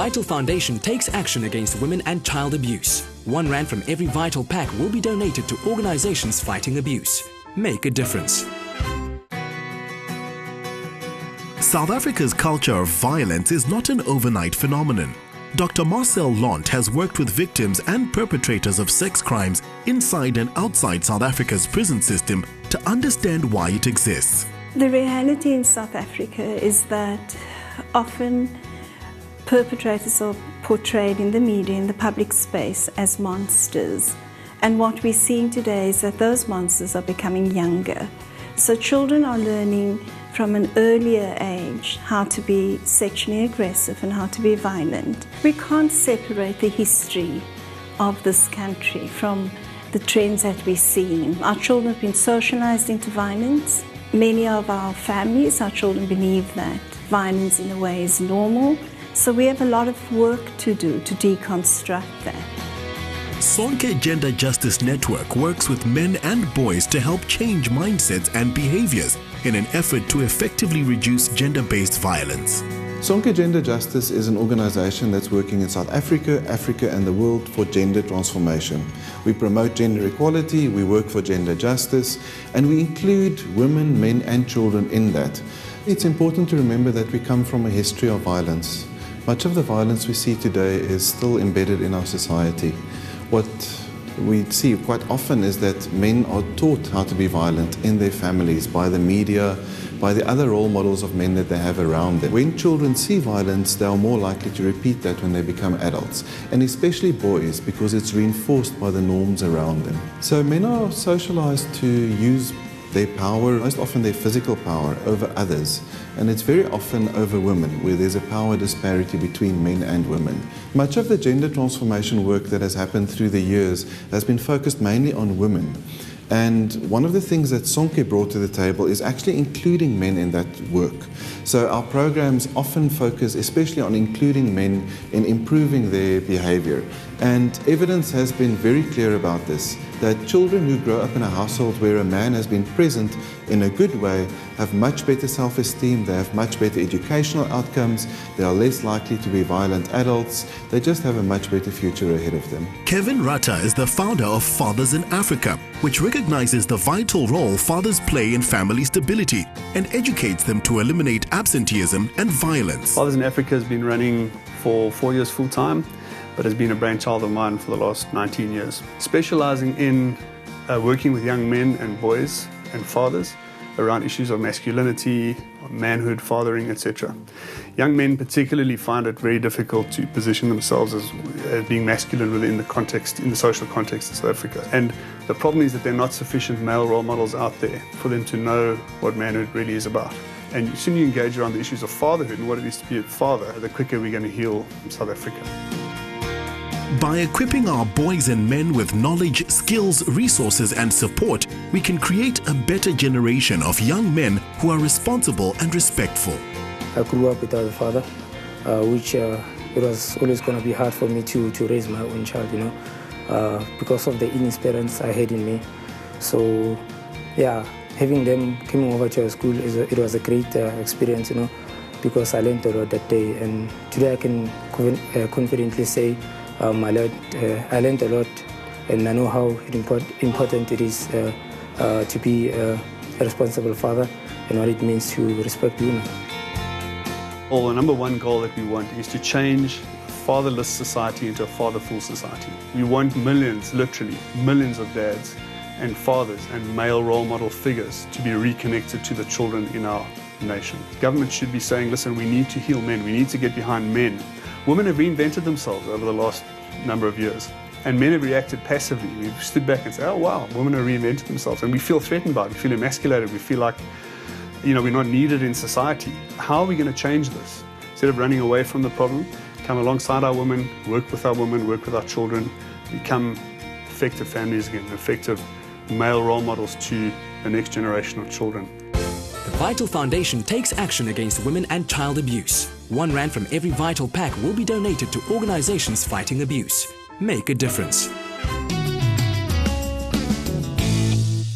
Vital Foundation takes action against women and child abuse. R1 from every Vital pack will be donated to organizations fighting abuse. Make a difference. South Africa's culture of violence is not an overnight phenomenon. Dr. Marcel Lont has worked with victims and perpetrators of sex crimes inside and outside South Africa's prison system to understand why it exists. The reality in South Africa is that often perpetrators are portrayed in the media, in the public space, as monsters. And what we're seeing today is that those monsters are becoming younger. So children are learning from an earlier age how to be sexually aggressive and how to be violent. We can't separate the history of this country from the trends that we're seeing. Our children have been socialized into violence. Many of our families, our children believe that violence in a way is normal. So we have a lot of work to do to deconstruct that. Sonke Gender Justice Network works with men and boys to help change mindsets and behaviors in an effort to effectively reduce gender-based violence. Sonke Gender Justice is an organization that's working in South Africa, Africa and the world for gender transformation. We promote gender equality, we work for gender justice, and we include women, men and children in that. It's important to remember that we come from a history of violence. Much of the violence we see today is still embedded in our society. What we see quite often is that men are taught how to be violent in their families, by the media, by the other role models of men that they have around them. When children see violence, they are more likely to repeat that when they become adults, and especially boys, because it's reinforced by the norms around them. So men are socialized to use their power, most often their physical power, over others. And it's very often over women, where there's a power disparity between men and women. Much of the gender transformation work that has happened through the years has been focused mainly on women. And one of the things that Sonke brought to the table is actually including men in that work. So our programs often focus especially on including men in improving their behavior. And evidence has been very clear about this, that children who grow up in a household where a man has been present in a good way have much better self-esteem, they have much better educational outcomes, they are less likely to be violent adults, they just have a much better future ahead of them. Kevin Rutter is the founder of Fathers in Africa, which recognizes the vital role fathers play in family stability and educates them to eliminate absenteeism and violence. Fathers in Africa has been running for 4 years full-time, but has been a brainchild of mine for the last 19 years. Specializing in working with young men and boys and fathers around issues of masculinity, manhood, fathering, etc. Young men particularly find it very difficult to position themselves as being masculine within the context, in the social context of South Africa. And the problem is that there are not sufficient male role models out there for them to know what manhood really is about. And the sooner you engage around the issues of fatherhood and what it is to be a father, the quicker we're going to heal South Africa. By equipping our boys and men with knowledge, skills, resources and support, we can create a better generation of young men who are responsible and respectful. I grew up without a father, which it was always going to be hard for me to raise my own child, because of the inexperience I had in me. So, yeah, having them coming over to our school, it was a great experience, because I learned a lot that day. And today I can confidently say I learned a lot, and I know how important it is to be a responsible father and what it means to respect women. Well, the number one goal that we want is to change a fatherless society into a fatherful society. We want millions, literally millions of dads and fathers and male role model figures to be reconnected to the children in our nation. Government should be saying, listen, we need to heal men, we need to get behind men. Women have reinvented themselves over the last number of years, and men have reacted passively. We've stood back and said, oh wow, women have reinvented themselves, and we feel threatened by it, we feel emasculated, we feel like we're not needed in society. How are we going to change this? Instead of running away from the problem, come alongside our women, work with our women, work with our children, become effective families again, effective male role models to the next generation of children. The Vital Foundation takes action against women and child abuse. R1 from every Vital pack will be donated to organizations fighting abuse. Make a difference.